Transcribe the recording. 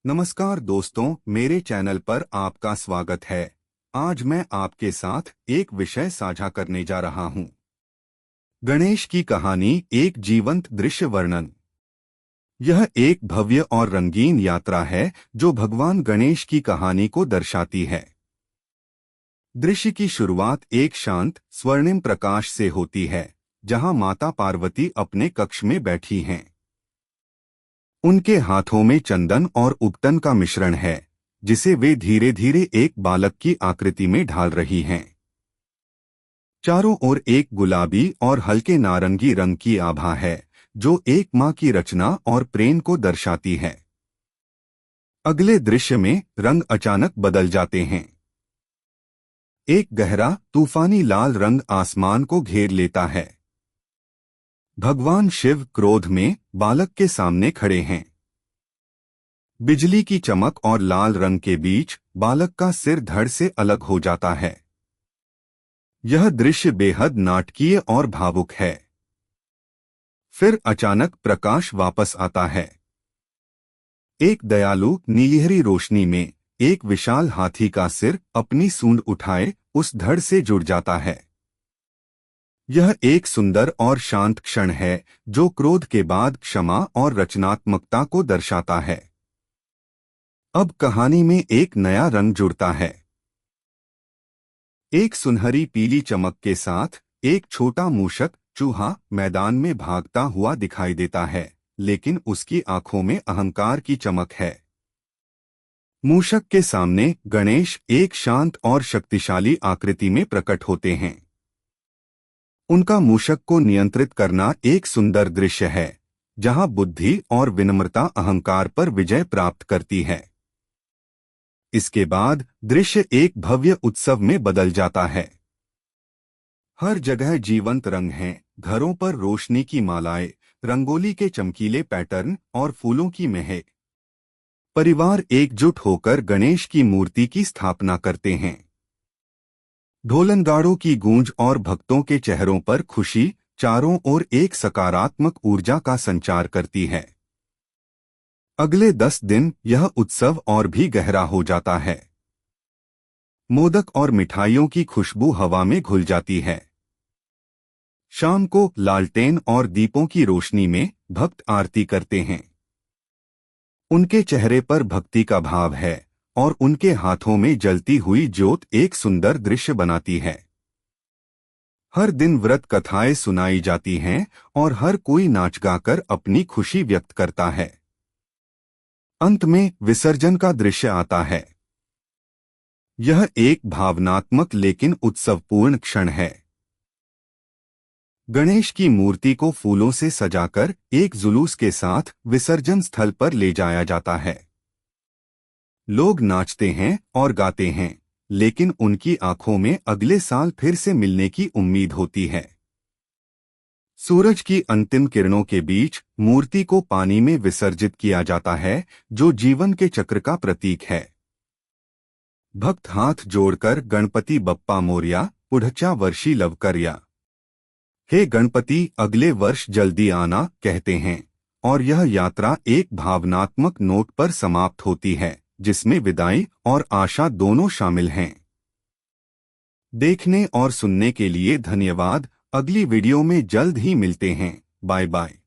नमस्कार दोस्तों, मेरे चैनल पर आपका स्वागत है। आज मैं आपके साथ एक विषय साझा करने जा रहा हूं। गणेश की कहानी, एक जीवंत दृश्य वर्णन। यह एक भव्य और रंगीन यात्रा है जो भगवान गणेश की कहानी को दर्शाती है। दृश्य की शुरुआत एक शांत स्वर्णिम प्रकाश से होती है, जहां माता पार्वती अपने कक्ष में बैठी हैं। उनके हाथों में चंदन और उबटन का मिश्रण है, जिसे वे धीरे धीरे एक बालक की आकृति में ढाल रही हैं। चारों ओर एक गुलाबी और हल्के नारंगी रंग की आभा है, जो एक मां की रचना और प्रेम को दर्शाती है। अगले दृश्य में रंग अचानक बदल जाते हैं। एक गहरा तूफानी लाल रंग आसमान को घेर लेता है। भगवान शिव क्रोध में बालक के सामने खड़े हैं। बिजली की चमक और लाल रंग के बीच बालक का सिर धड़ से अलग हो जाता है। यह दृश्य बेहद नाटकीय और भावुक है। फिर अचानक प्रकाश वापस आता है। एक दयालु नीलहरी रोशनी में एक विशाल हाथी का सिर अपनी सूंड उठाए उस धड़ से जुड़ जाता है। यह एक सुंदर और शांत क्षण है जो क्रोध के बाद क्षमा और रचनात्मकता को दर्शाता है। अब कहानी में एक नया रंग जुड़ता है। एक सुनहरी पीली चमक के साथ एक छोटा मूषक चूहा मैदान में भागता हुआ दिखाई देता है, लेकिन उसकी आंखों में अहंकार की चमक है। मूषक के सामने गणेश एक शांत और शक्तिशाली आकृति में प्रकट होते हैं। उनका मूषक को नियंत्रित करना एक सुंदर दृश्य है, जहां बुद्धि और विनम्रता अहंकार पर विजय प्राप्त करती है। इसके बाद दृश्य एक भव्य उत्सव में बदल जाता है। हर जगह जीवंत रंग हैं, घरों पर रोशनी की मालाएं, रंगोली के चमकीले पैटर्न और फूलों की महक। परिवार एकजुट होकर गणेश की मूर्ति की स्थापना करते हैं। ढोलनगाड़ों की गूंज और भक्तों के चेहरों पर खुशी चारों ओर एक सकारात्मक ऊर्जा का संचार करती है। अगले 10 दिन यह उत्सव और भी गहरा हो जाता है। मोदक और मिठाइयों की खुशबू हवा में घुल जाती है। शाम को लालटेन और दीपों की रोशनी में भक्त आरती करते हैं। उनके चेहरे पर भक्ति का भाव है और उनके हाथों में जलती हुई ज्योत एक सुंदर दृश्य बनाती है। हर दिन व्रत कथाएं सुनाई जाती हैं और हर कोई नाच गाकर अपनी खुशी व्यक्त करता है। अंत में विसर्जन का दृश्य आता है। यह एक भावनात्मक लेकिन उत्सवपूर्ण क्षण है। गणेश की मूर्ति को फूलों से सजाकर एक जुलूस के साथ विसर्जन स्थल पर ले जाया जाता है। लोग नाचते हैं और गाते हैं, लेकिन उनकी आंखों में अगले साल फिर से मिलने की उम्मीद होती है। सूरज की अंतिम किरणों के बीच मूर्ति को पानी में विसर्जित किया जाता है, जो जीवन के चक्र का प्रतीक है। भक्त हाथ जोड़कर गणपति बप्पा मोरया, पुढच्या वर्षी लवकरया, हे गणपति अगले वर्ष जल्दी आना कहते हैं, और यह यात्रा एक भावनात्मक नोट पर समाप्त होती है, जिसमें विदाई और आशा दोनों शामिल हैं। देखने और सुनने के लिए धन्यवाद। अगली वीडियो में जल्द ही मिलते हैं। Bye bye.